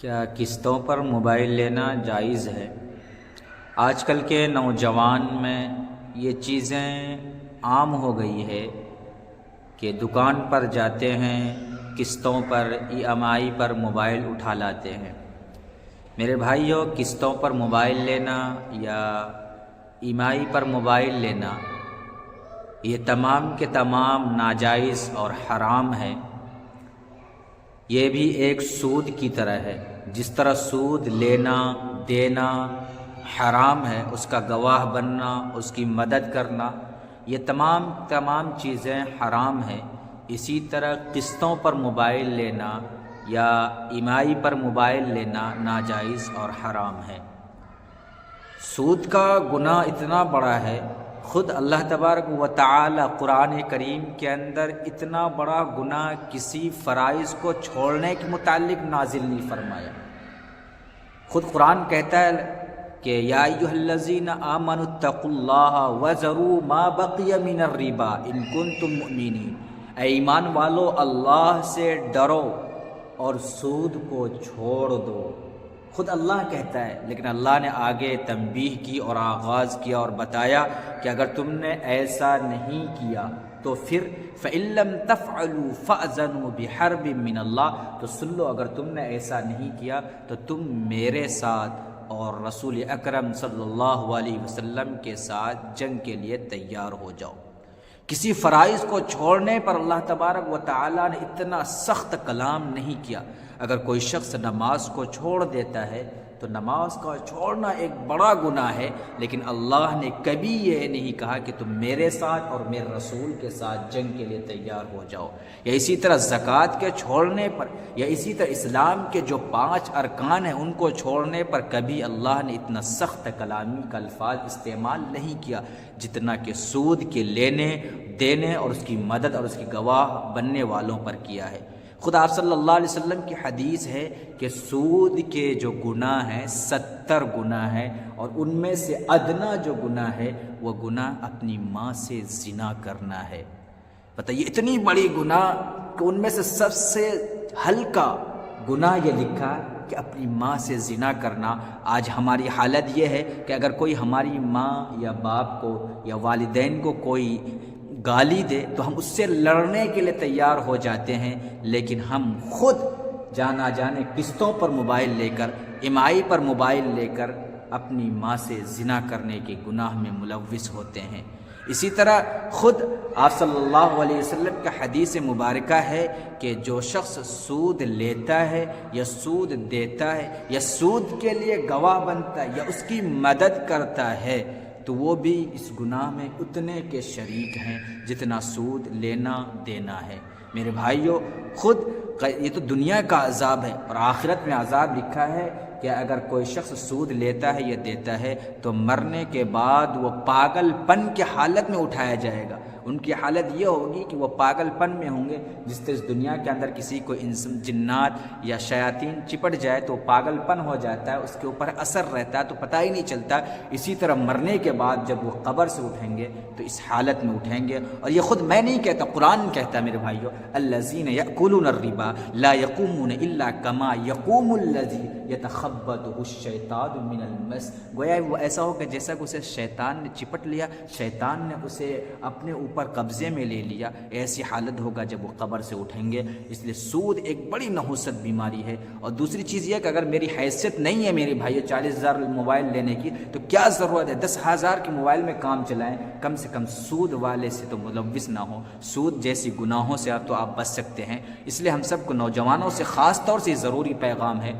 کیا قسطوں پر موبائل لینا جائز ہے؟ آج کل کے نوجوان میں یہ چیزیں عام ہو گئی ہے کہ دکان پر جاتے ہیں، قسطوں پر EMI پر موبائل اٹھا لاتے ہیں۔ میرے بھائیوں، قسطوں پر موبائل لینا یا EMI پر موبائل لینا یہ تمام کے تمام ناجائز اور حرام ہے۔ یہ بھی ایک سود کی طرح ہے۔ جس طرح سود لینا دینا حرام ہے، اس کا گواہ بننا، اس کی مدد کرنا، یہ تمام چیزیں حرام ہیں، اسی طرح قسطوں پر موبائل لینا یا EMI پر موبائل لینا ناجائز اور حرام ہے۔ سود کا گناہ اتنا بڑا ہے، خود اللہ تبارک و تعالی قرآن کریم کے اندر اتنا بڑا گناہ کسی فرائض کو چھوڑنے کے متعلق نازل نہیں فرمایا۔ خود قرآن کہتا ہے کہ یا ایھا الذین آمنوا اتقوا اللہ وذروا ما بقی من الربا ان کنتم مؤمنین، اے ایمان والو اللہ سے ڈرو اور سود کو چھوڑ دو۔ خود اللہ کہتا ہے، لیکن اللہ نے آگے تنبیہ کی اور آغاز کیا اور بتایا کہ اگر تم نے ایسا نہیں کیا تو پھر فَإِن لَّمْ تَفْعَلُوا فَأْذَنُوا بِحَرْبٍ مِّنَ اللَّهِ، تو سن لو، اگر تم نے ایسا نہیں کیا تو تم میرے ساتھ اور رسول اکرم صلی اللہ علیہ وسلم کے ساتھ جنگ کے لیے تیار ہو جاؤ۔ کسی فرائض کو چھوڑنے پر اللہ تبارک و تعالیٰ نے اتنا سخت کلام نہیں کیا۔ اگر کوئی شخص نماز کو چھوڑ دیتا ہے تو نماز کا چھوڑنا ایک بڑا گناہ ہے، لیکن اللہ نے کبھی یہ نہیں کہا کہ تم میرے ساتھ اور میرے رسول کے ساتھ جنگ کے لیے تیار ہو جاؤ۔ یا اسی طرح زکوٰۃ کے چھوڑنے پر، یا اسی طرح اسلام کے جو 5 ارکان ہیں ان کو چھوڑنے پر کبھی اللہ نے اتنا سخت کلامی کا الفاظ استعمال نہیں کیا جتنا کہ سود کے لینے دینے اور اس کی مدد اور اس کی گواہ بننے والوں پر کیا ہے۔ خود آپ صلی اللہ علیہ وسلم کی حدیث ہے کہ سود کے جو گناہ ہیں 70 گناہ ہیں، اور ان میں سے ادنا جو گناہ ہے وہ گناہ اپنی ماں سے زنا کرنا ہے۔ بتائیے، اتنی بڑی گناہ کہ ان میں سے سب سے ہلکا گناہ یہ لکھا کہ اپنی ماں سے زنا کرنا۔ آج ہماری حالت یہ ہے کہ اگر کوئی ہماری ماں یا باپ کو یا والدین کو کوئی گالی دے تو ہم اس سے لڑنے کے لیے تیار ہو جاتے ہیں، لیکن ہم خود جانا جانے قسطوں پر موبائل لے کر EMI پر موبائل لے کر اپنی ماں سے زنا کرنے کے گناہ میں ملوث ہوتے ہیں۔ اسی طرح خود آپ صلی اللہ علیہ وسلم کا حدیث مبارکہ ہے کہ جو شخص سود لیتا ہے یا سود دیتا ہے یا سود کے لیے گواہ بنتا ہے یا اس کی مدد کرتا ہے تو وہ بھی اس گناہ میں اتنے کے شریک ہیں جتنا سود لینا دینا ہے۔ میرے بھائیوں، خود یہ تو دنیا کا عذاب ہے، اور آخرت میں عذاب لکھا ہے کہ اگر کوئی شخص سود لیتا ہے یا دیتا ہے تو مرنے کے بعد وہ پاگل پن کی حالت میں اٹھایا جائے گا۔ ان کی حالت یہ ہوگی کہ وہ پاگل پن میں ہوں گے، جس طرح اس دنیا کے اندر کسی کو جنات یا شیاطین چپٹ جائے تو پاگل پن ہو جاتا ہے، اس کے اوپر اثر رہتا ہے تو پتہ ہی نہیں چلتا۔ اسی طرح مرنے کے بعد جب وہ قبر سے اٹھیں گے تو اس حالت میں اٹھیں گے۔ اور یہ خود میں نہیں کہتا، قرآن کہتا ہے میرے بھائیوں، الذین یأکلون الربا لا یقومون الا کما یقوم الذی یتخبطہ الشیطان من المس، گویا وہ ایسا ہوگا جیسا کہ اسے شیطان نے چپٹ لیا، شیطان نے اسے اپنے اوپر قبضے میں لے لیا۔ ایسی حالت ہوگا جب وہ قبر سے اٹھیں گے۔ اس لیے سود ایک بڑی نحوست بیماری ہے۔ اور دوسری چیز یہ کہ اگر میری حیثیت نہیں ہے میرے بھائیو 40,000 موبائل لینے کی تو کیا ضرورت ہے 10,000 کے موبائل میں کام چلائیں، کم سے کم سود والے سے تو ملوث نہ ہو۔ سود جیسی گناہوں سے تو آپ بچ سکتے ہیں۔ اس لیے ہم سب کو نوجوانوں سے خاص طور سے ضروری پیغام ہے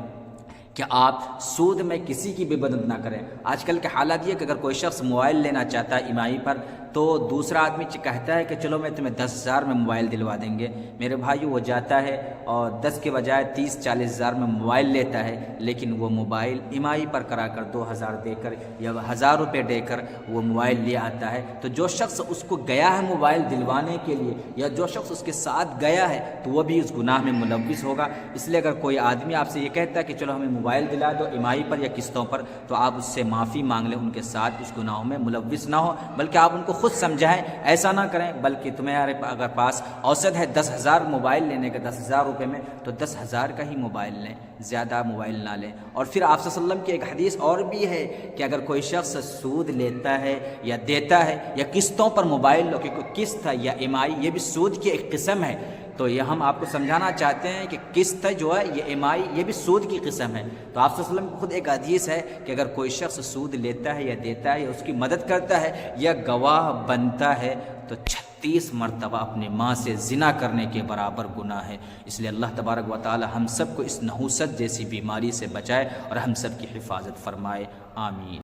کہ آپ سود میں کسی کی بھی مدد نہ کریں۔ آج کل کے حالات یہ کہ اگر کوئی شخص موبائل لینا چاہتا ہے EMI پر تو دوسرا آدمی کہتا ہے کہ چلو میں تمہیں 10,000 میں موبائل دلوا دیں گے۔ میرے بھائیو، وہ جاتا ہے اور 10 کے بجائے 30-40,000 میں موبائل لیتا ہے، لیکن وہ موبائل EMI پر کرا کر 2,000 دے کر یا 1,000 روپے دے کر وہ موبائل لے آتا ہے۔ تو جو شخص اس کو گیا ہے موبائل دلوانے کے لیے یا جو شخص اس کے ساتھ گیا ہے تو وہ بھی اس گناہ میں ملوث ہوگا۔ اس لیے اگر کوئی آدمی آپ سے یہ کہتا ہے کہ چلو ہمیں موبائل دلا دو EMI پر یا قسطوں پر، تو آپ اس سے معافی مانگ لیں، ان کے ساتھ اس گناہوں میں ملوث نہ ہو، بلکہ آپ ان کو خود سمجھائیں، ایسا نہ کریں، بلکہ تمہارے اگر پاس اوسط ہے 10,000 موبائل لینے کا 10,000 روپے میں، تو 10,000 کا ہی موبائل لیں، زیادہ موبائل نہ لیں۔ اور پھر آپ صلی اللہ علیہ وسلم کی ایک حدیث اور بھی ہے کہ اگر کوئی شخص سود لیتا ہے یا دیتا ہے یا قسطوں پر موبائل لو، کیونکہ قسط یا ایم آئی یہ بھی سود کی ایک قسم ہے، تو یہ ہم آپ کو سمجھانا چاہتے ہیں کہ قسط جو ہے یہ ایم-آئی یہ بھی سود کی قسم ہے۔ تو آپ صلی اللہ علیہ وسلم کی خود ایک حدیث ہے کہ اگر کوئی شخص سود لیتا ہے یا دیتا ہے یا اس کی مدد کرتا ہے یا گواہ بنتا ہے تو 36 مرتبہ اپنے ماں سے زنا کرنے کے برابر گناہ ہے۔ اس لیے اللہ تبارک و تعالی ہم سب کو اس نحوست جیسی بیماری سے بچائے اور ہم سب کی حفاظت فرمائے، آمین۔